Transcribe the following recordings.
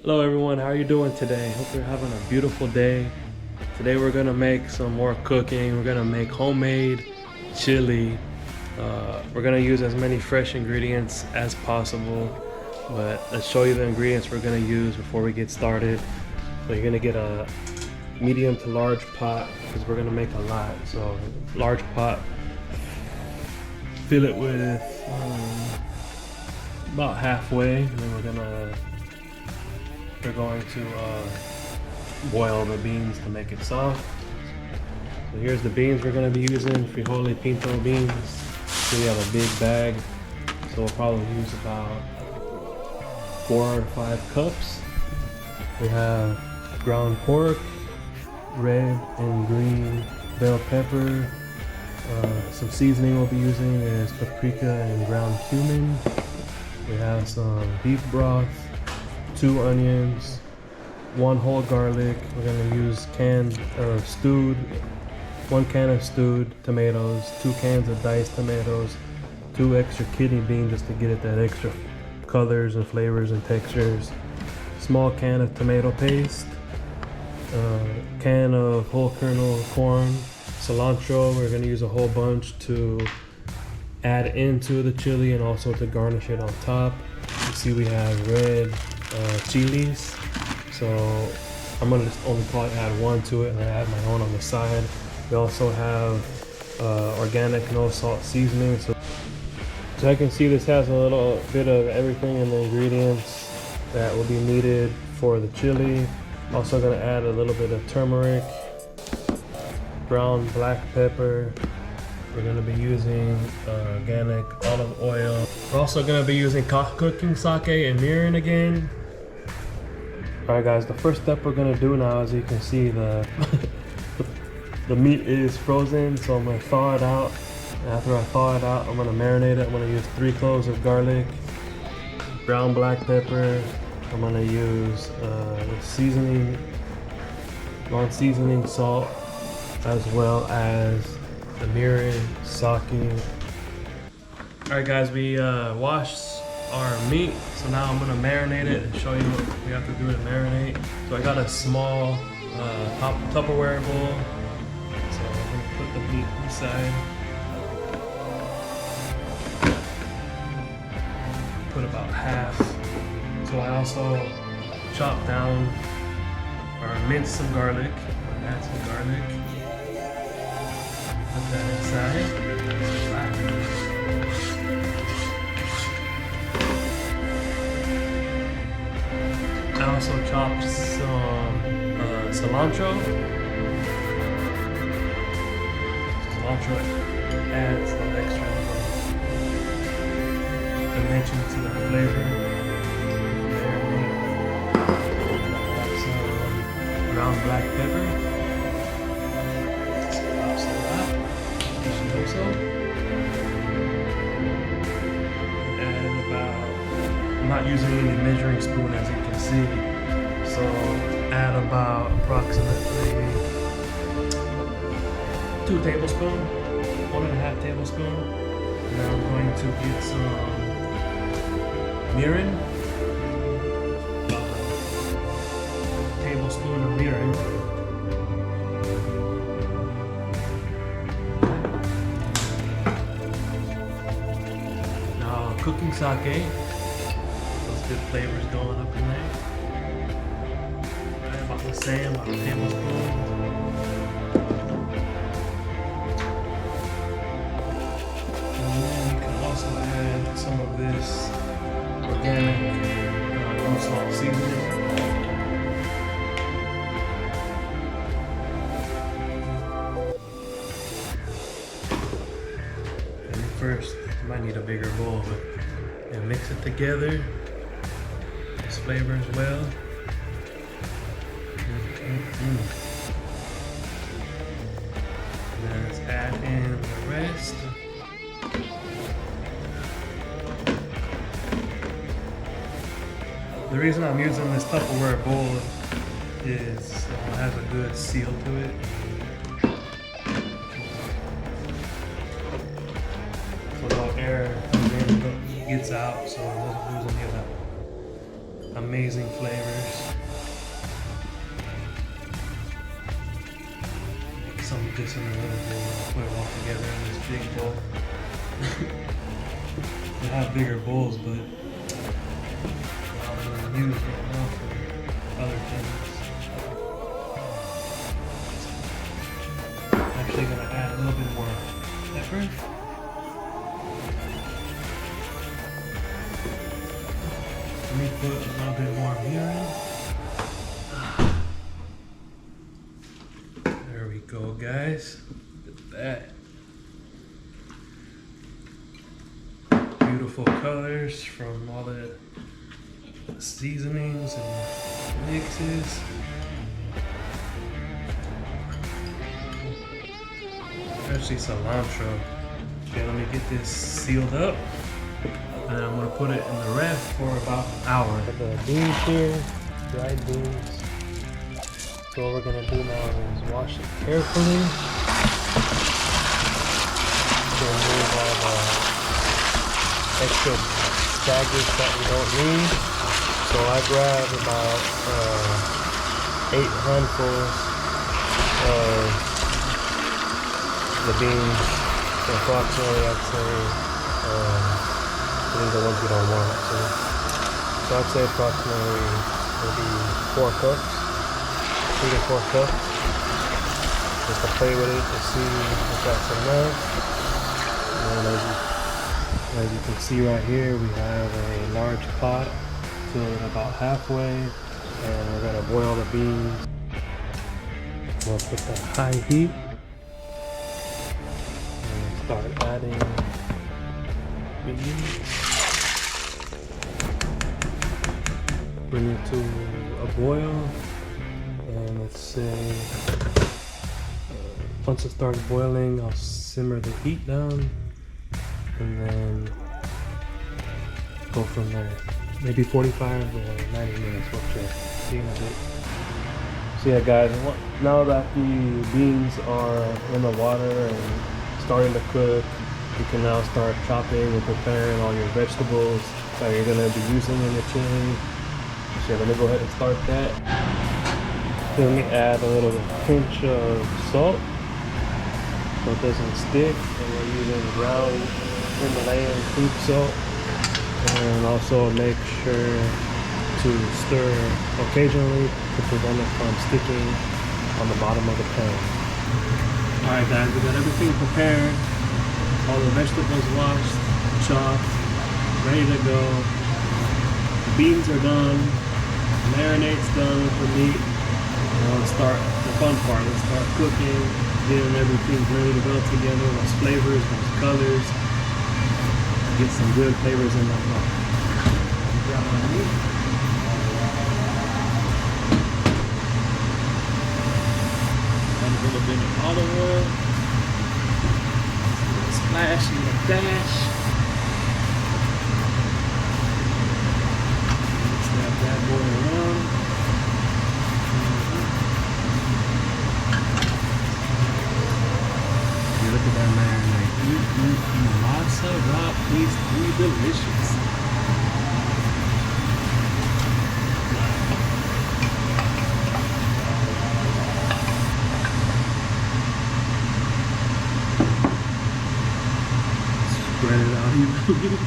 Hello everyone, how are you doing today? Hope you're having a beautiful day. Today we're gonna make some more cooking. We're gonna make homemade chili. We're gonna use as many fresh ingredients as possible, but let's show you the ingredients we're gonna use before we get started. So you're gonna get a medium to large pot because we're gonna make a lot. So large pot, fill it with about halfway, and then we're going to boil the beans to make it soft. So here's the beans we're going to be using, frijole pinto beans. So we have a big bag, so we'll probably use about 4 or 5 cups. We have ground pork, red and green bell pepper. Some seasoning we'll be using is paprika and ground cumin. We have some beef broth, 2 onions, 1 whole garlic. We're gonna use 1 can of stewed tomatoes, 2 cans of diced tomatoes, 2 extra kidney beans just to get it that extra colors and flavors and textures, small can of tomato paste, can of whole kernel corn, cilantro. We're gonna use a whole bunch to add into the chili and also to garnish it on top. You see we have red chilies, so I'm gonna just only probably add 1 to it, and I add my own on the side. We also have organic no salt seasoning. So I can see this has a little bit of everything in the ingredients that will be needed for the chili. Also gonna add a little bit of turmeric, ground black pepper. We're gonna be using organic olive oil. We're also gonna be using cooking sauté and mirin again. All right, guys. The first step we're gonna do now, as you can see, the meat is frozen, so I'm gonna thaw it out. And after I thaw it out, I'm gonna marinate it. I'm gonna use 3 cloves of garlic, ground black pepper. I'm gonna use seasoning, non-seasoning salt, as well as the mirin, sake. Alright guys, we washed our meat, so now I'm gonna marinate it and show you what we have to do to marinate. So I got a small Tupperware bowl, so I'm gonna put the meat inside. Put about half. So I also chopped down or minced some garlic. Add some garlic. Put that inside. I also chopped some cilantro. Cilantro adds some extra dimension to the flavor. Add some ground black pepper. Also, and I'm not using any measuring spoon, as you can see, so add about approximately 2 tablespoons, 1.5 tablespoons. Now I'm going to get some mirin, about a tablespoon of mirin. Cooking sauté, those good flavors going up in there. About the same, about a tablespoon. And then you can also add some of this organic no salt seasoning. And first, you might need a bigger bowl, but and mix it together. This flavors well. And then let's add in the rest. The reason I'm using this Tupperware bowl is it has a good seal to it. So no air gets out, so it doesn't lose any of that amazing flavors. Make some just in a little bowl. Put it all together in this big bowl. They have bigger bowls, but I'm using it now for other things. I'm actually gonna add a little bit more pepper. Let me put a little bit more here in. There we go, guys. Look at that. Beautiful colors from all the seasonings and mixes. Actually cilantro. Okay, let me get this sealed up. And I'm gonna put it in the ref for about an hour. The beans here, dried beans. So what we're gonna do now is wash it carefully to remove all the extra baggage that we don't need. So I grabbed about 8 handfuls of the beans. So approximately, I'd say. These are the ones we don't want, actually. So I'd say approximately maybe 4 cups, 3 to 4 cups. Just to play with it to see if that's enough. And as you can see right here, we have a large pot filled about halfway, and we're gonna boil the beans. We'll put the high heat and start adding beans. Bring it to a boil, and let's say once it starts boiling, I'll simmer the heat down and then go from there. Maybe 45 or 90 minutes, we'll check. See in a bit. So yeah, guys, now that the beans are in the water and starting to cook, you can now start chopping and preparing all your vegetables that you're gonna be using in your chili. So let me go ahead and start that. Then let me add a little pinch of salt so it doesn't stick. And we're using ground Himalayan pink salt. And also make sure to stir occasionally to prevent it from sticking on the bottom of the pan. Alright guys, we got everything prepared. All the vegetables washed, chopped, ready to go. The beans are done. The marinade's done with the meat. Now let's start the fun part. Let's start cooking, getting everything ready to go together. Those flavors, those colors. Get some good flavors in that pot. Grab my meat. Add a little bit of olive oil. Splash and a dash. Mix that bad boy around. Look at that marinade. Masa raw pastry, delicious. Spread it out evenly.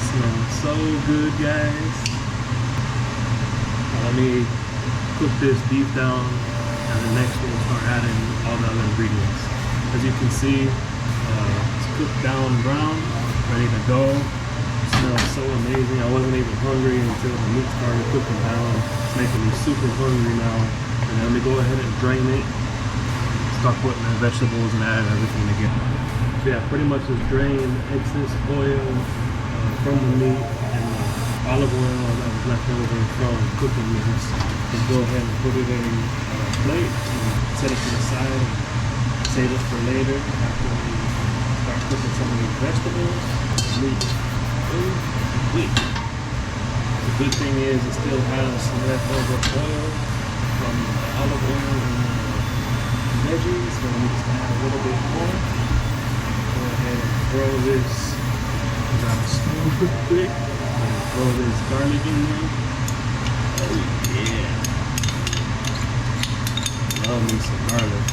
Smells so good, guys. Now let me cook this beef down, and then next we'll start adding all the other ingredients. As you can see, it's cooked down brown, ready to go. It smells so amazing. I wasn't even hungry until the meat started cooking down. It's making me super hungry now. And then let me go ahead and drain it. Start putting the vegetables and add everything together. So yeah, pretty much just drain excess oil from the meat and the olive oil that was left over from cooking this. Just go ahead and put it in a plate and set it to the side. Save it for later after we start cooking some of these vegetables. Meat. Wait. The good thing is it still has some leftover oil from the olive oil and the veggies, so we just add a little bit more. Go ahead and throw this, grab a spoon real quick, and throw this garlic in there. Yeah. Love me some garlic.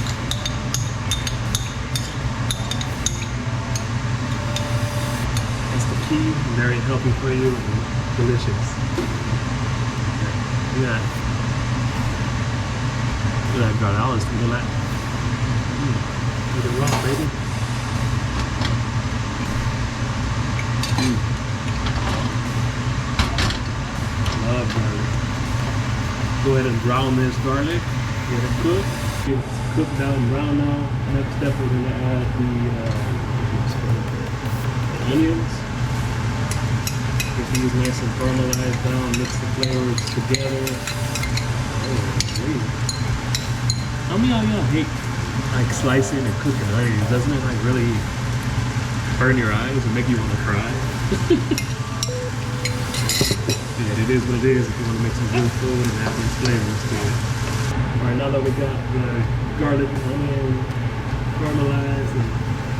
That's the key. Very healthy for you and delicious. Look at that. Look at that garlic. I always feel that. Eat it raw, baby. Love garlic. Go ahead and brown this garlic. Get it cooked. Get it cooked down brown now. Next step, we're going to add the onions. Get these nice and caramelized down. Mix the flavors together. Oh, amazing. How many of y'all hate like slicing and cooking onions? Doesn't it like really burn your eyes and make you want to cry? Yeah, it is what it is if you want to make some good food and add these flavors to it. Alright, now that we got the garlic and onion caramelized and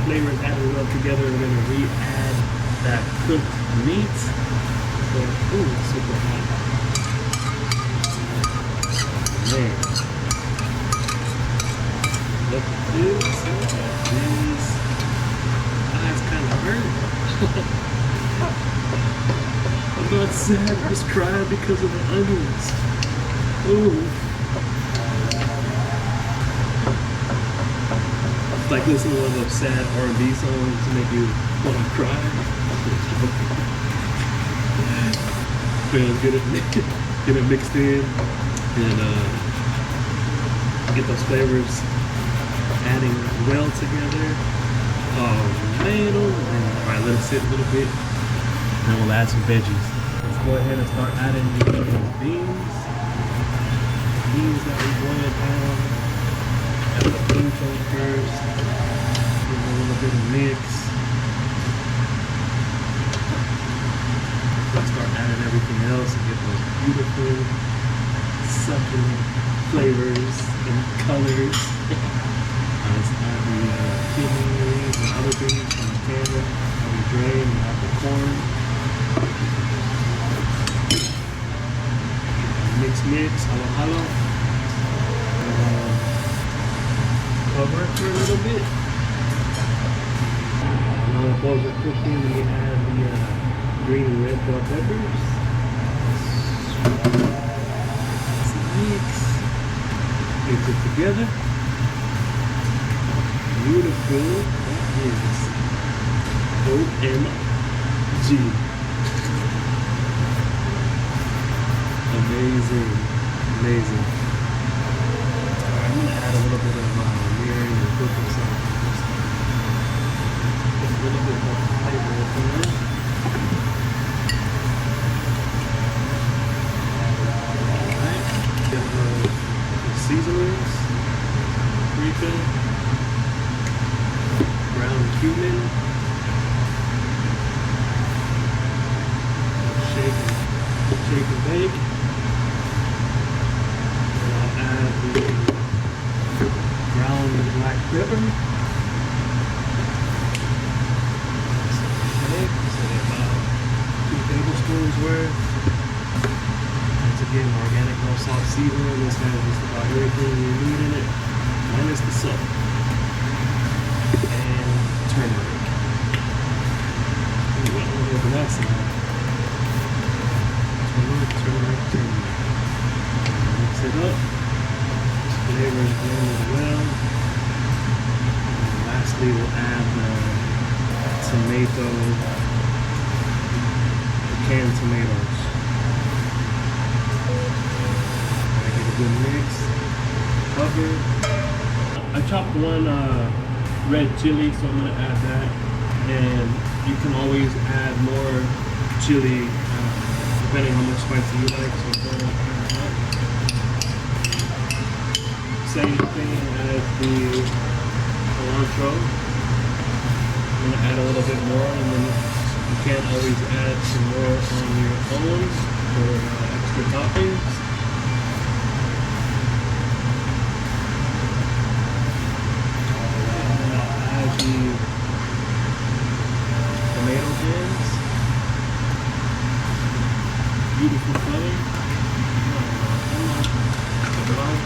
flavors added up together, we're going to re-add that cooked meat. So, ooh, it's super hot. Man. Look at this. Look at this. Eyes kind of hurt. I'm not sad, I'm just crying because of the onions. Ooh. It's like listening to one of those sad R&B songs to make you want to cry. Get it mixed in and get those flavors adding well together. Oh man, oh man. Alright, let it sit a little bit. And we'll add some veggies. Let's go ahead and start adding the beans. Beans that we boiled down. Add the bean chunk first. Give it a little bit of mix. Let's start adding everything else and get those beautiful, succulent flavors and colors. Let's add the kidneys and other beans from the can that we drained and add the corn. Mix, halo. Cover it for a little bit. Now that those are cooking, we add the green and red bell peppers. Mix it together. Beautiful. That is OMG. Amazing. Alright, I'm going to add a little bit of mirroring and cooking sauce. Just a little bit more flavor in there. Alright, get the seasonings, paprika, ground cumin, shake and bake. The ground black pepper. Say about 2 tablespoons worth. Once again, organic, no salt seasoning. This has just about everything you need in it, minus the salt. And turmeric. Ooh, I don't know what that's about. Turmeric. Mix it up. Flavors blended well. And lastly, we'll add the canned tomatoes. Get a good mix. Cover. I chopped one red chili, so I'm gonna add that. And you can always add more chili depending on how much spicy you like. So go ahead and add that. Same thing as the cilantro. I'm going to add a little bit more, and then you can always add some more on your own for extra toppings. And then I'll add the tomato cans. Beautiful color.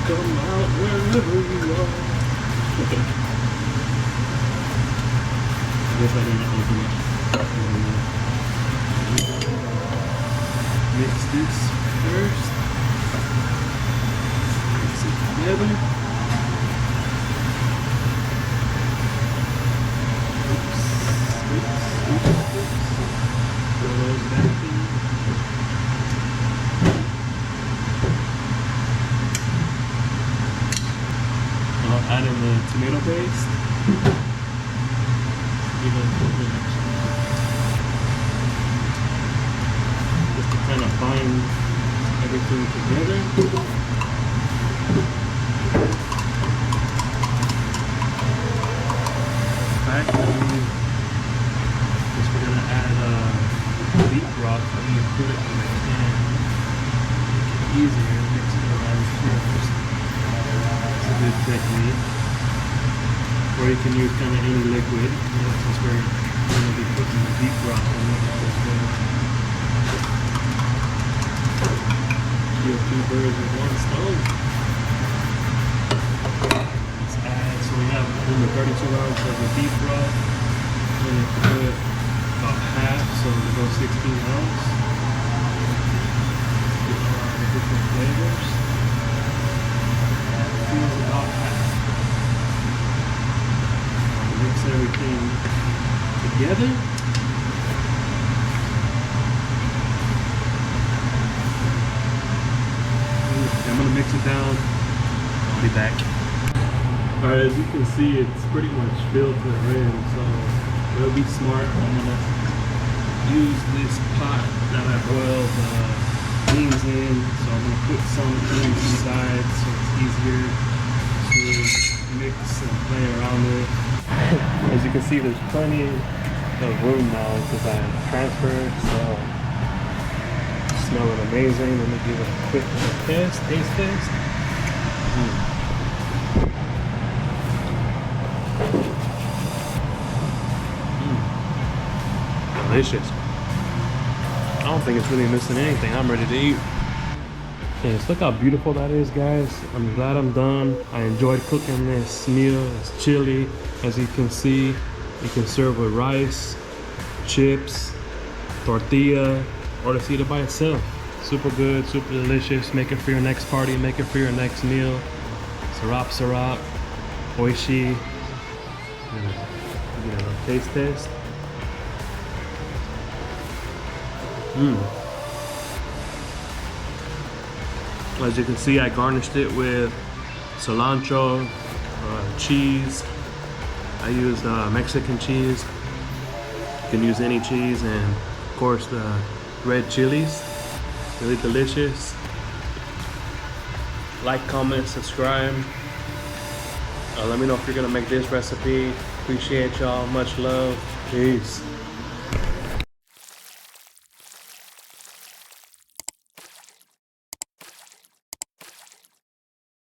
come out wherever you are. I guess I didn't open it. Mix this first. Mix it together. Oops. Throw those back in. I'll add in the tomato paste. Give it a little bit extra. Just to kind of bind everything together. Back then, just we're gonna add beef broth. I'm gonna put it in the can. Make it easier, mix it around first. It's a good technique. Or you can use kind of any liquid, since we're gonna be putting the beef broth in it as well. Kill two birds with one stone. Let's add, so we have in the 32 ounces of the beef broth. I'm gonna put about half, so we'll go 16 ounces. Get all the different flavors. Feels about half. Mix everything together. I'm gonna mix it down. I'll be back. Alright, as you can see, it's pretty much filled to the rim, so it'll be smart. I'm gonna use this pot that I boiled beans in, so I'm gonna put some inside so it's easier to mix and play around with. As you can see, there's plenty of room now because I transferred, so smelling amazing. Let me give it a quick taste test. Delicious. I don't think it's really missing anything. I'm ready to eat. Okay, so look how beautiful that is, guys. I'm glad I'm done. I enjoyed cooking this meal. It's chili. As you can see, you can serve with rice, chips, tortilla, or just eat it by itself. Super good, super delicious. Make it for your next party, make it for your next meal. Sarap, oishi. Give it a taste test. As you can see, I garnished it with cilantro, cheese. I used Mexican cheese. You can use any cheese, and of course the red chilies. Really delicious. Like, comment, subscribe. Let me know if you're gonna make this recipe. Appreciate y'all. Much love. Peace.